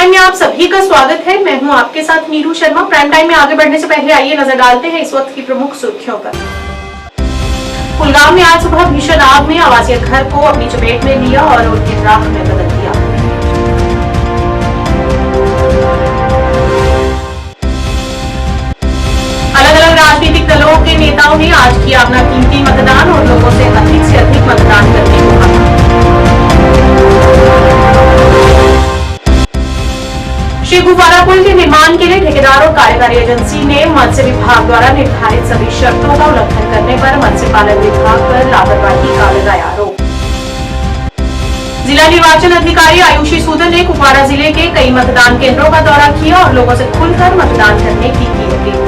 Time में आप सभी का स्वागत है। मैं हूं आपके साथ नीरू शर्मा। प्राइम टाइम में आगे बढ़ने से पहले आइए नजर डालते हैं इस वक्त की प्रमुख सुर्खियों पर। कुलगाम में आज सुबह भीषण आग में आवासीय घर को अपनी चपेट में लिया और उन्हें राख में बदल दिया। अलग अलग राजनीतिक दलों के नेताओं ने आज किया अपना कीमती मतदान और लोगों से अधिक मतदान करने को कहा। शिवगुफारा पुल के निर्माण के लिए ठेकेदार और कार्यकारी एजेंसी ने मत्स्य विभाग द्वारा निर्धारित सभी शर्तों का उल्लंघन करने पर मत्स्य पालन विभाग पर लापरवाही का लगाया आरोप। जिला निर्वाचन अधिकारी आयुषी सूदन ने कुपवाड़ा जिले के कई मतदान केंद्रों का दौरा किया और लोगों से खुलकर मतदान करने की अपील।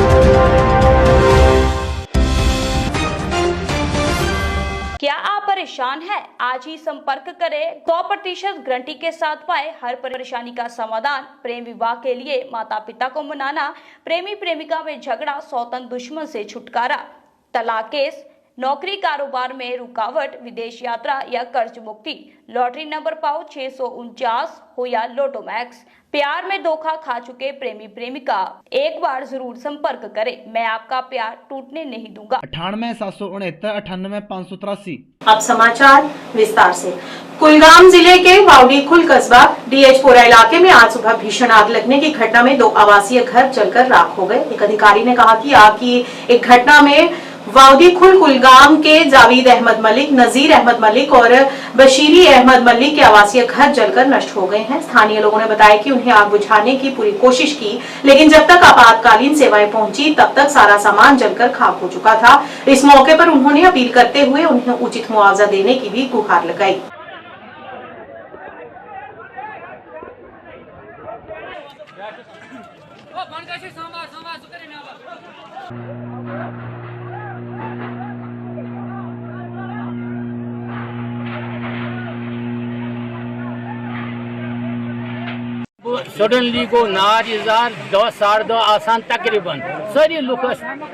क्या आप परेशान हैं? आज ही संपर्क करें। 100% गारंटी के साथ पाए हर परेशानी का समाधान। प्रेम विवाह के लिए माता पिता को मनाना, प्रेमी प्रेमिका में झगड़ा, सौतन दुश्मन से छुटकारा, तलाक केस, नौकरी कारोबार में रुकावट, विदेश यात्रा या कर्ज मुक्ति, लॉटरी नंबर पाओ 649 हो या लोटो मैक्स, प्यार में धोखा खा चुके प्रेमी प्रेमिका, एक बार जरूर संपर्क करें। मैं आपका प्यार टूटने नहीं दूंगा। 98,769 अब समाचार विस्तार से। कुलगाम जिले के वाउडीखुल कस्बा डीएचपोरा इलाके में आज सुबह भीषण आग लगने की घटना में 2 आवासीय घर जलकर राख हो गए। एक अधिकारी ने कहा कि आग की एक घटना में वाउडीखुल कुलगाम के जावेद अहमद मलिक, नजीर अहमद मलिक और बशीरी अहमद मलिक के आवासीय घर जलकर नष्ट हो गए हैं। स्थानीय लोगों ने बताया कि उन्हें आग बुझाने की पूरी कोशिश की, लेकिन जब तक आपातकालीन सेवाएं पहुंची तब तक सारा सामान जलकर खाक हो चुका था। इस मौके पर उन्होंने अपील करते हुए उन्हें उचित मुआवजा देने की भी गुहार लगाई। सडनली गो नार इजार 10 साढ़े 10 आसान तकरीबन सारी लुक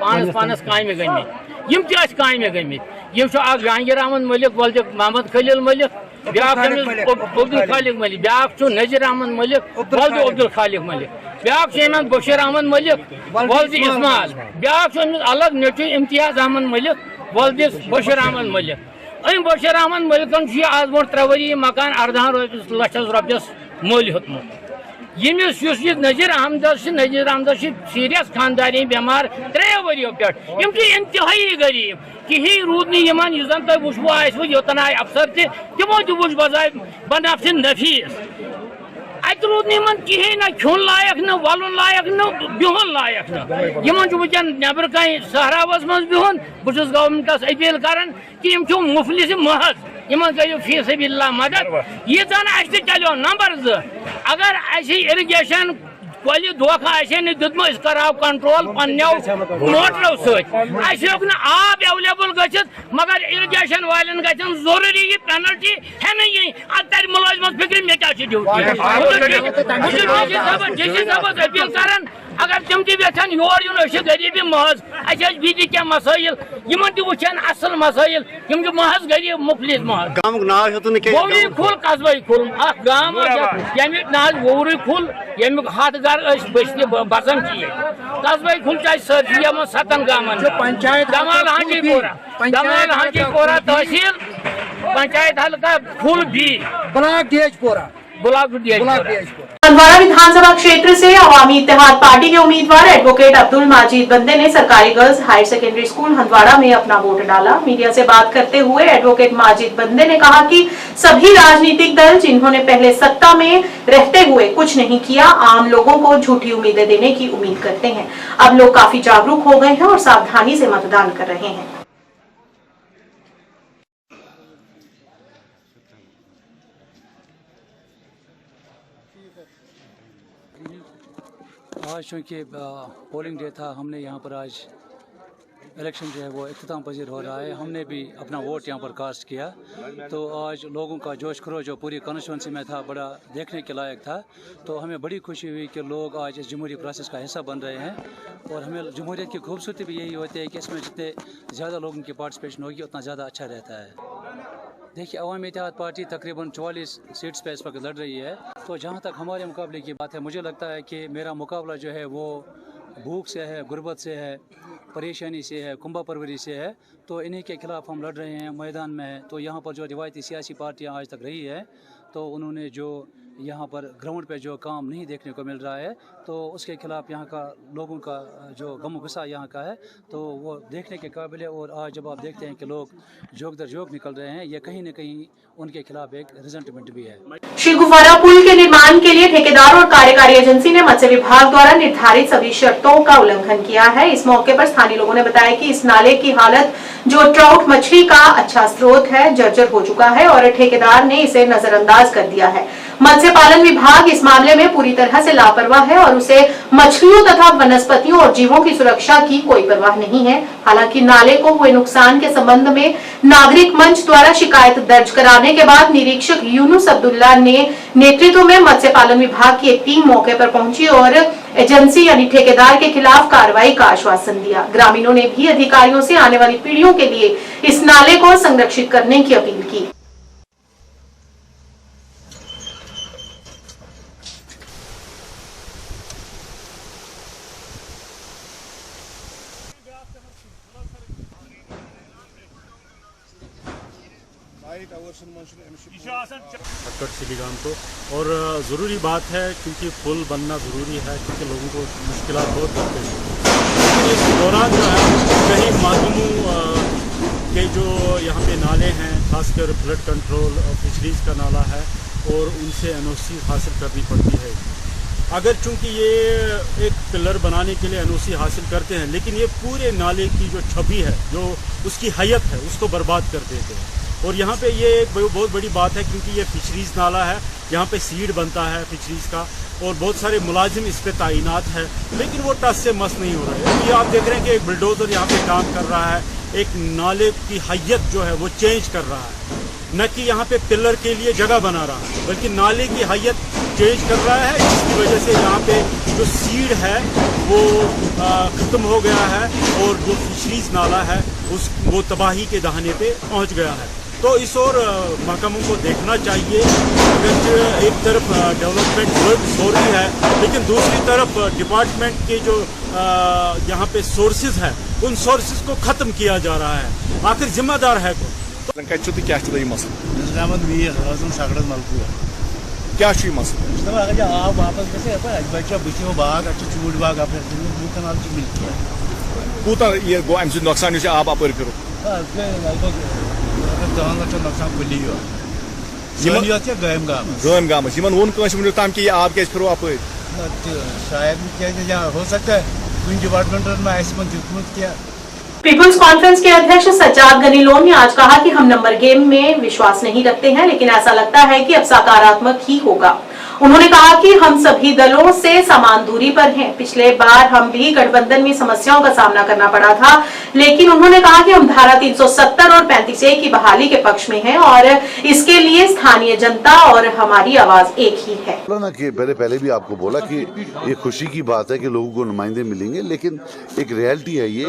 पानस कामे गमित यम कामे गमित यम जहांगीर अहमद मलिक वल्द मोहम्मद खलील मलिक ब्या अब्दुल खालिक मलिक ब्या नजीर अहमद मलिक वल्द अब्दुल खालिक मलिक ब्या बशीर अहमद मलिक वल्द इस्माइल ब्या अलग नेचु इम्तियाज अहमद मलिक वल्द बशीर अहमद मलिक अम बशीर अहमद मलिकन आज ब्रो 3 वरी मकान 18 लाख रुपयस मोल होतमुत। यमिस नजीर अहमद सीरियस खानदानी बेमार 3 वरियों पे इंतहाई गरीब कहीं रूद नीमान जन तुम वो योतन आय अफसर तमो तुम बजाय बनफ नफीस अत रूद नीमन कहीं ना खुन लायक न वलन लायक न बिहन लायक न वुकन नबर कहीं सहरावस मज बिहन बहुत गवर्नमेंटस अपील कर कि मुफलिस महज करो फी सबिल्लाह मदद ये चलो नंबर 2 अगर इरिगेशन कोल धोखा दुतमो करो कंट्रोल पन्नो मोटरों सक आब एवेलेबल गचित मगर इरिगेशन वालन गन जरूरी ये पेनल्टी है नहीं तर मुलाजमत फिक्र मे क्या अपील कर अगर तम तन योर यून गरीबी महज बीती क्या मसाइल वन असल मसाइल महज गरीब मुफलिस महज खुल कस्बे खुल गाम यमिक ना वोर खुल यमिक 7 घर बसान कस्बे खुल सरसी 7 गामन दमाल हाजीपोरा तहसील पंचायत हल्का खुल भी ब्लॉक हंदवाड़ा विधानसभा क्षेत्र से अवामी इत्तेहाद पार्टी के उम्मीदवार एडवोकेट अब्दुल माजिद बंदे ने सरकारी girls higher secondary school Handwara में अपना वोट डाला। मीडिया से बात करते हुए एडवोकेट माजिद बंदे ने कहा कि सभी राजनीतिक दल जिन्होंने पहले सत्ता में रहते हुए कुछ नहीं किया, आम लोगों को झूठी उम्मीदें देने की उम्मीद करते हैं। अब लोग काफी जागरूक हो गए हैं और सावधानी से मतदान कर रहे हैं। आज चूँकि पोलिंग डे था, हमने यहाँ पर आज इलेक्शन जो है वो इख्तिताम पजीर हो रहा है। हमने भी अपना वोट यहाँ पर कास्ट किया, तो आज लोगों का जोश खरोश जो पूरी कॉन्स्टिट्यूंसी में था बड़ा देखने के लायक था। तो हमें बड़ी खुशी हुई कि लोग आज इस जमहूरी प्रोसेस का हिस्सा बन रहे हैं। और हमें जमहूरियत की खूबसूरती भी यही होती है कि इसमें जितने ज़्यादा लोगों की पार्टिसिपेशन होगी उतना ज़्यादा अच्छा रहता है। देखिए, अवामी इत्तेहाद पार्टी तकरीबन 44 सीट्स पे इस वक्त लड़ रही है। तो जहाँ तक हमारे मुकाबले की बात है, मुझे लगता है कि मेरा मुकाबला जो है वो भूख से है, गुर्बत से है, परेशानी से है, कुंभा परवरी से है। तो इन्हीं के खिलाफ हम लड़ रहे हैं, मैदान में है। तो यहाँ पर जो रिवायती सियासी पार्टियाँ आज तक रही है, तो उन्होंने जो यहाँ पर ग्राउंड पे जो काम नहीं देखने को मिल रहा है, तो उसके खिलाफ यहाँ का लोगों का जो गम गुस्सा यहाँ का है, तो वो देखने के काबिल है। और आज जब आप देखते हैं कि लोग जोक दर जोक निकल रहे हैं, ये कहीं न कहीं उनके खिलाफ एक रिजल्टमेंट भी है। श्री गुफारा पुल के निर्माण के लिए ठेकेदार और कार्यकारी एजेंसी ने मत्स्य विभाग द्वारा निर्धारित सभी शर्तों का उल्लंघन किया है। इस मौके पर स्थानीय लोगों ने बताया कि इस नाले की हालत, जो ट्राउट मछली का अच्छा स्रोत है, जर्जर हो चुका है और ठेकेदार ने इसे नजरअंदाज कर दिया है। मत्स्य पालन विभाग इस मामले में पूरी तरह से लापरवाह है और उसे मछलियों तथा वनस्पतियों और जीवों की सुरक्षा की कोई परवाह नहीं है। हालांकि नाले को हुए नुकसान के संबंध में नागरिक मंच द्वारा शिकायत दर्ज कराने के बाद निरीक्षक यूनुस अब्दुल्ला ने नेतृत्व में मत्स्य पालन विभाग की एक टीम मौके पर पहुंची और एजेंसी यानी ठेकेदार के खिलाफ कार्रवाई का आश्वासन दिया। ग्रामीणों ने भी अधिकारियों से आने वाली पीढ़ियों के लिए इस नाले को संरक्षित करने की अपील की। अक्कड़ सिलीगाम को और ज़रूरी बात है क्योंकि पुल बनना ज़रूरी है क्योंकि लोगों को मुश्किलात बहुत दरपेश हैं। इस दौरान जो है कई माध्यमों के जो यहाँ पे नाले हैं, खासकर फ्लड कंट्रोल फिशरीज़ का नाला है और उनसे NOC हासिल करनी पड़ती है। अगर चूँकि ये एक पिलर बनाने के लिए NOC हासिल करते हैं, लेकिन ये पूरे नाले की जो छवि है, जो उसकी हैयत है, उसको बर्बाद कर देते हैं। और यहाँ पे ये एक बहुत बड़ी बात है क्योंकि ये फिशरीज़ नाला है, यहाँ पे सीड बनता है फिशरीज़ का और बहुत सारे मुलाजिम इस पे तैनात है, लेकिन वो टस से मस नहीं हो रहे हैं। ये आप देख रहे हैं कि एक बुलडोज़र यहाँ पे काम कर रहा है, एक नाले की हैयत जो है वो चेंज कर रहा है, न कि यहाँ पे पिलर के लिए जगह बना रहा है, बल्कि नाले की हैयत चेंज कर रहा है, जिसकी वजह से यहाँ पे जो सीड है वो ख़त्म हो गया है और जो फिशरीज़ नाला है वो तबाही के दहाने पे पहुँच गया है। तो इस और महकमों को देखना चाहिए। अगर एक तरफ डेवलपमेंट वर्क हो रही है, लेकिन दूसरी तरफ डिपार्टमेंट के जो यहाँ पे सोर्सेज है, उन सोर्सेज को ख़त्म किया जा रहा है। आखिर जिम्मेदार है कौन? क्या मसला आप वापस गए बचो बाग चूड़ बाग कूत गो अम नुकसान आप अपर फिर गम गाम वोन तम कि आब क्या फिर अपर शायद हो सकता है कुछ डिपार्टमेंट में क्या। पीपुल्स कॉन्फ्रेंस के अध्यक्ष सज्जाद गनी लोन ने आज कहा कि हम नंबर गेम में विश्वास नहीं रखते हैं, लेकिन ऐसा लगता है कि अब सकारात्मक ही होगा। उन्होंने कहा कि हम सभी दलों से समान दूरी पर हैं। पिछले बार हम भी गठबंधन में समस्याओं का सामना करना पड़ा था, लेकिन उन्होंने कहा कि हम धारा 370 और 35A की बहाली के पक्ष में हैं और इसके लिए स्थानीय जनता और हमारी आवाज एक ही है। कि पहले भी आपको बोला कि ये खुशी की बात है कि लोगों को नुमाइंदे मिलेंगे, लेकिन एक रियलिटी है ये,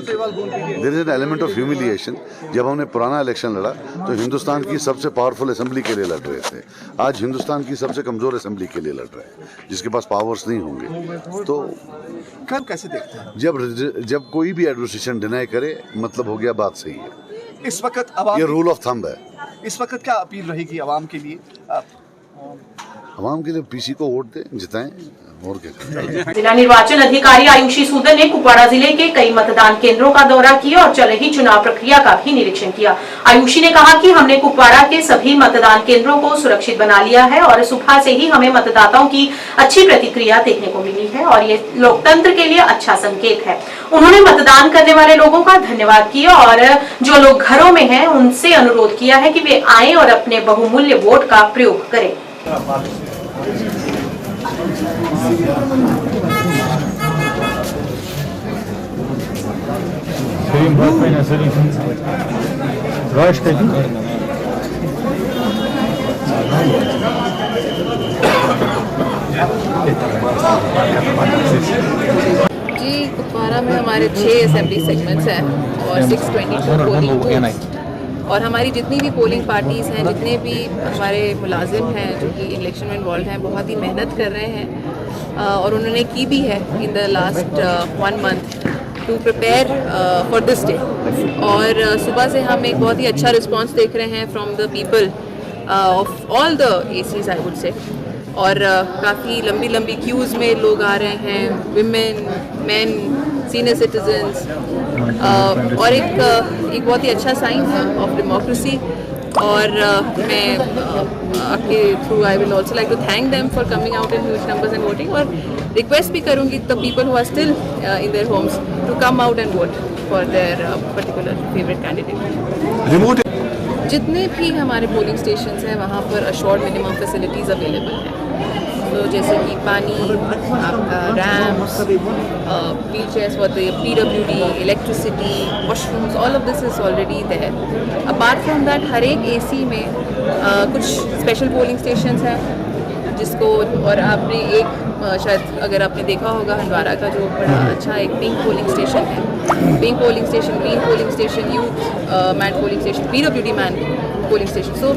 there is an element of humiliation. जब हमने पुराना इलेक्शन लड़ा तो हिंदुस्तान की सबसे पावरफुल असेंबली के लिए लड़ रहे थे, आज हिंदुस्तान की सबसे कमजोर असेंबली के लिए लड़ रहे हैं, जिसके पास पावर्स नहीं होंगे। तो कब कैसे देखते हैं जब कोई भी एडमिनिस्ट्रेशन डिनाई करे, मतलब हो गया बात सही है। इस वक्त ये रूल ऑफ थंब है। इस वक्त क्या अपील रहेगी आवाम के लिए? आवाम के लिए पीसी को वोट दें, जिताएं और क्या। जिला निर्वाचन अधिकारी आयुषी सूदन ने कुपवाड़ा जिले के कई मतदान केंद्रों का दौरा किया और चल रही चुनाव प्रक्रिया का भी निरीक्षण किया। आयुषी ने कहा कि हमने कुपवाड़ा के सभी मतदान केंद्रों को सुरक्षित बना लिया है और सुबह से ही हमें मतदाताओं की अच्छी प्रतिक्रिया देखने को मिली है और ये लोकतंत्र के लिए अच्छा संकेत है। उन्होंने मतदान करने वाले लोगों का धन्यवाद किया और जो लोग घरों में हैं उनसे अनुरोध किया है कि वे आए और अपने बहुमूल्य वोट का प्रयोग करें। जी, कुपवाड़ा में हमारे 6 असेंबली सेगमेंट्स हैं और 622 पोलिंग बूथ्स। और हमारी जितनी भी पोलिंग पार्टीज़ हैं, जितने भी हमारे मुलाजिम हैं जो कि इलेक्शन में इन्वॉल्व हैं, बहुत ही मेहनत कर रहे हैं और उन्होंने की भी है in the last 1 month to prepare for this day. और सुबह से हम एक बहुत ही अच्छा रिस्पांस देख रहे हैं from the people of all the ACs I would say. और काफ़ी लंबी लंबी क्यूज़ में लोग आ रहे हैं, विमेन, मेन, सीनियर सिटीजन्स, और एक बहुत ही अच्छा साइन है ऑफ डेमोक्रेसी। और मैं आपके through I will also like to thank them for coming out in huge numbers and voting, और रिक्वेस्ट भी करूँगी the people who are still in their homes to come out and vote for their particular favourite candidate. जितने भी हमारे polling stations हैं वहाँ पर assured minimum facilities available हैं, तो जैसे कि पानी, आपका ramps, wheel chairs for the PWD, electricity, washrooms, all of this is already there. Apart from that हर एक AC में कुछ स्पेशल पोलिंग स्टेशंस हैं जिसको, और आपने एक शायद अगर आपने देखा होगा हंदवारा का जो बड़ा अच्छा एक पिंक पोलिंग स्टेशन है, pink polling station, green polling station, youth man polling station, PWD man polling station. So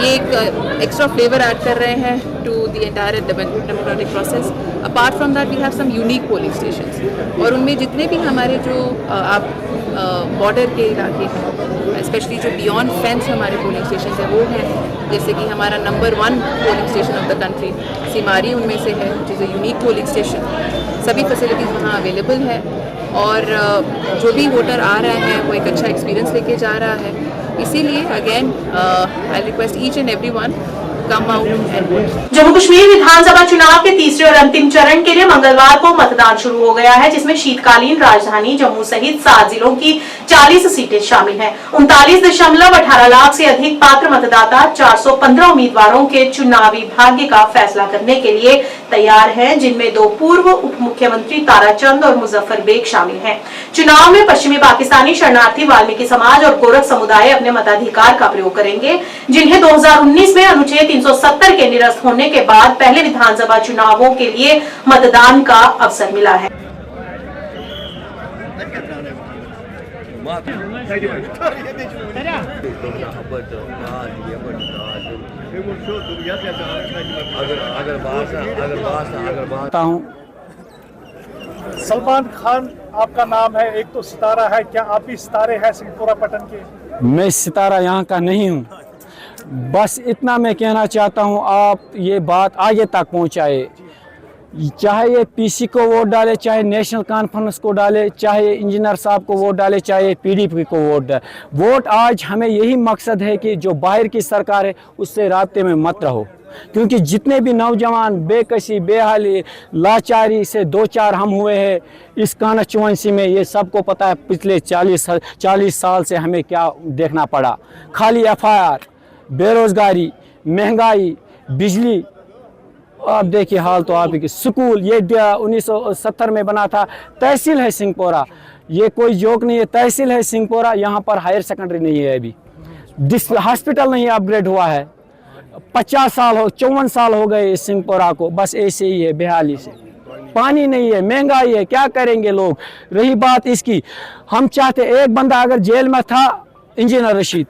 ये एक एक्स्ट्रा फ्लेवर ऐड कर रहे हैं to the entire democratic process. Apart from that we have some unique polling stations, और उनमें जितने भी हमारे जो आप बॉर्डर के इलाके हैं, स्पेशली जो बियॉन्ड फेंस हमारे पोलिंग स्टेशन हैं वो हैं, जैसे कि हमारा number 1 polling station of the country Simari उनमें से है, which is a unique polling station. सभी फैसिलिटीज़ वहाँ अवेलेबल है, और जो भी वोटर आ रहा है वो एक अच्छा एक्सपीरियंस लेके जा रहा है। इसीलिए again I request each and everyone come out and vote. Jammu Kashmir विधानसभा चुनाव के तीसरे और अंतिम चरण के लिए मंगलवार को मतदान शुरू हो गया है, जिसमें शीतकालीन राजधानी जम्मू सहित 7 जिलों की 40 सीटें शामिल हैं। 39.18 लाख से अधिक पात्र मतदाता 415 उम्मीदवारों के चुनावी भाग्य का फैसला करने के लिए तैयार हैं, जिनमें 2 पूर्व उप मुख्यमंत्री ताराचंद और मुजफ्फर बेग शामिल हैं। चुनाव में पश्चिमी पाकिस्तानी शरणार्थी वाल्मीकि समाज और गोरख समुदाय अपने मताधिकार का प्रयोग करेंगे, जिन्हें 2019 में अनुच्छेद 370 के निरस्त होने के बाद पहले विधानसभा चुनावों के लिए मतदान का अवसर मिला है। सलमान खान आपका नाम है, एक तो सितारा है, क्या आप भी सितारे हैं सिंहपुरा पटन के? मैं सितारा यहाँ का नहीं हूँ, बस इतना मैं कहना चाहता हूँ, आप ये बात आगे तक पहुँचाए। चाहे ये PC को वोट डाले, चाहे नेशनल कॉन्फ्रेंस को डाले, चाहे इंजीनियर साहब को वोट डाले, चाहे PDP को वोट डाले। वोट आज हमें यही मकसद है कि जो बाहर की सरकार है उससे राब्ते में मत रहो, क्योंकि जितने भी नौजवान बेकसी, बेहाली, लाचारी से 2-4 हम हुए हैं इस कॉन्स्टिट्यूएंसी में, ये सबको पता है पिछले 40 साल से हमें क्या देखना पड़ा। खाली FIR, बेरोज़गारी, महंगाई, बिजली, आप देखिए हाल तो आप की। स्कूल ये 1970 में बना था, तहसील है सिंहपुरा, ये कोई जोक नहीं है, तहसील है सिंहपुरा, यहाँ पर हायर सेकेंडरी नहीं है, अभी हॉस्पिटल नहीं अपग्रेड हुआ है। 50 साल हो, 54 साल हो गए इस सिंहपुरा को, बस ऐसे ही है बेहाली से। पानी नहीं है, महंगाई है, क्या करेंगे लोग। रही बात इसकी, हम चाहते एक बंदा अगर जेल में था, इंजीनियर रशीद,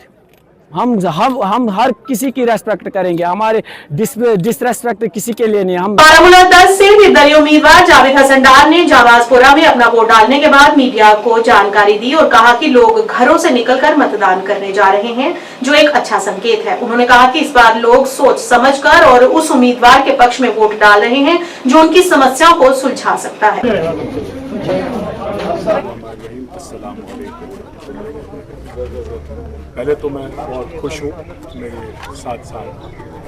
हम हर किसी की रेस्पेक्ट करेंगे, हमारे डिसरेस्पेक्ट किसी के लिए नहीं। हम बारामूला 10 से निर्दलीय उम्मीदवार जावेद हसन डार ने जावाजपुरा में अपना वोट डालने के बाद मीडिया को जानकारी दी और कहा कि लोग घरों से निकलकर मतदान करने जा रहे हैं, जो एक अच्छा संकेत है। उन्होंने कहा कि इस बार लोग सोच समझकर और उस उम्मीदवार के पक्ष में वोट डाल रहे हैं जो उनकी समस्याओं को सुलझा सकता है। पहले तो मैं बहुत खुश हूँ, मेरे 7 साल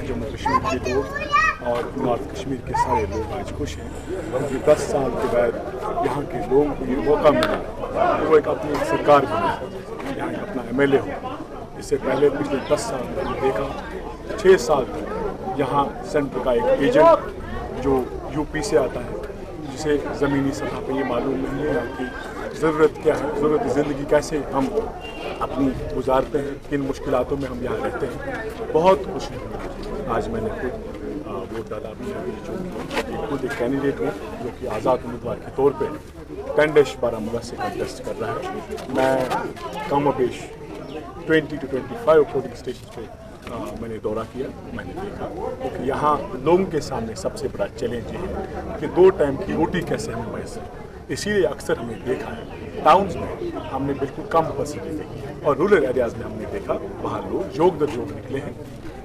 जम्मू कश्मीर के लोग और नॉर्थ कश्मीर के सारे लोग आज खुश हैं, क्योंकि 10 साल के बाद यहाँ के लोगों को ये मौका मिला वो एक अपनी सरकार बने, यहाँ अपना MLA हो। इससे पहले पिछले 10 साल मैंने देखा 6 साल यहाँ सेंटर का एक एजेंट जो UP से आता है, जिसे ज़मीनी सतह पर ये मालूम नहीं है यहाँ की ज़रूरत क्या है, ज़रूरत ज़िंदगी कैसे हम अपनी गुजारते हैं, किन मुश्किलातों में हम यहाँ रहते हैं। बहुत खुश हूँ आज मैंने खुद वोट डाला भी है, जो खुद एक कैंडिडेट हूँ जो कि आज़ाद उम्मीदवार के तौर पे कैंडेश बारामूला से कंटेस्ट कर रहा है। मैं कम बेश 20 to 25 पोलिंग स्टेशन पे मैंने दौरा किया। मैंने देखा कि यहाँ लोगों के सामने सबसे बड़ा चैलेंज ये है कि 2 टाइम की रोटी कैसे हमें मैसर। इसीलिए अक्सर हमने देखा है टाउन्स में हमने बिल्कुल कम फैसिलिटी देखी और रूरल एरियाज़ में हमने देखा वहाँ लोग जोग दर जोग निकले हैं,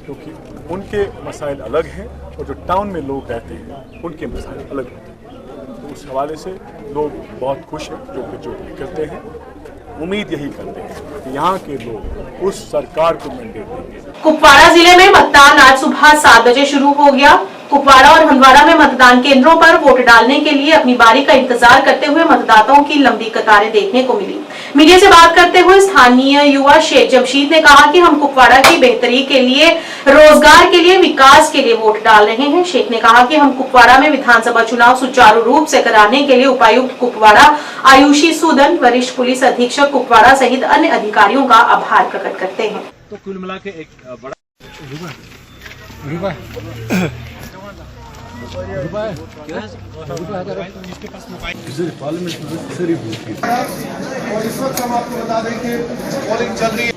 क्योंकि उनके मसाइल अलग हैं और जो टाउन में लोग रहते हैं उनके मसाइल अलग होते हैं। तो उस हवाले से लोग बहुत खुश हैं, जो निकलते हैं। उम्मीद यही करते हैं कि यहाँ के लोग उस सरकार को मैंडेट देंगे। कुपवाड़ा जिले में मतदान आज सुबह 7 बजे शुरू हो गया। कुपवाड़ा और हंदवाड़ा में मतदान केंद्रों पर वोट डालने के लिए अपनी बारी का इंतजार करते हुए मतदाताओं की लंबी कतारें देखने को मिली। मीडिया से बात करते हुए स्थानीय युवा शेख जमशीद ने कहा कि हम कुपवाड़ा की बेहतरी के लिए, रोजगार के लिए, विकास के लिए वोट डाल रहे हैं। शेख ने कहा कि हम कुपवाड़ा में विधानसभा चुनाव सुचारू रूप से कराने के लिए उपायुक्त कुपवाड़ा आयुषी सूदन, वरिष्ठ पुलिस अधीक्षक कुपवाड़ा सहित अन्य अधिकारियों का आभार प्रकट करते हैं। तो कुल मिला के एक बड़ा और इस वक्त हम आपको बता दें कि पोलिंग चल रही है।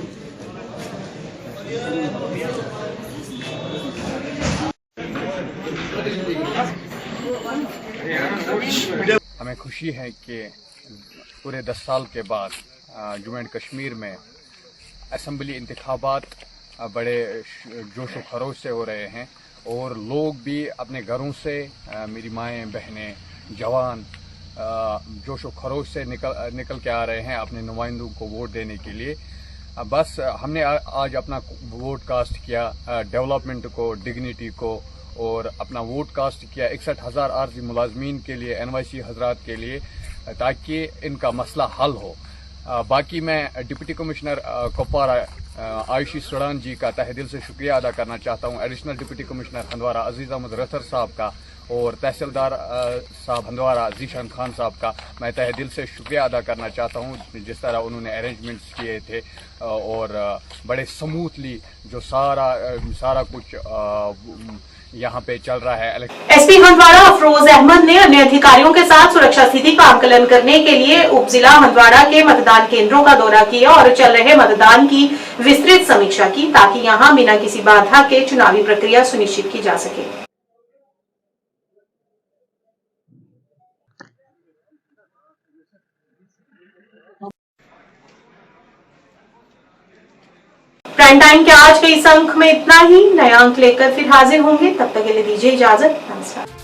हमें खुशी है कि पूरे 10 साल के बाद जम्मू एंड कश्मीर में असम्बली इंतखाबात बड़े जोश व खरोश से हो रहे हैं और लोग भी अपने घरों से, मेरी माएँ बहनें जवान जोश व खरोश से निकल के आ रहे हैं अपने नुमाइंदों को वोट देने के लिए। बस हमने आज अपना वोट कास्ट किया डेवलपमेंट को, डिग्निटी को, और अपना वोट कास्ट किया 61,000 आरजी मुलाजमीन के लिए, NYC हजरात के लिए, ताकि इनका मसला हल हो। बाकी मैं डिप्टी कमिश्नर कुपवाड़ा आयुषी सूदन जी का तहे दिल से शुक्रिया अदा करना चाहता हूँ, एडिशनल डिप्टी कमिश्नर हंदवाड़ा अजीज अहमद रथर साहब का और तहसीलदार साहब हंदवाड़ा जीशान खान साहब का मैं तहे दिल से शुक्रिया अदा करना चाहता हूँ, जिस तरह उन्होंने अरेंजमेंट्स किए थे और बड़े स्मूथली जो सारा कुछ यहाँ पे चल रहा है। एसपी हंदवाड़ा अफरोज अहमद ने अन्य अधिकारियों के साथ सुरक्षा स्थिति का आकलन करने के लिए उप जिला हंदवाड़ा के मतदान केंद्रों का दौरा किया और चल रहे मतदान की विस्तृत समीक्षा की, ताकि यहां बिना किसी बाधा के चुनावी प्रक्रिया सुनिश्चित की जा सके। प्राइम टाइम के आज के इस अंक में इतना ही। नया अंक लेकर फिर हाजिर होंगे, तब तक के लिए दीजिए इजाजत। नमस्कार।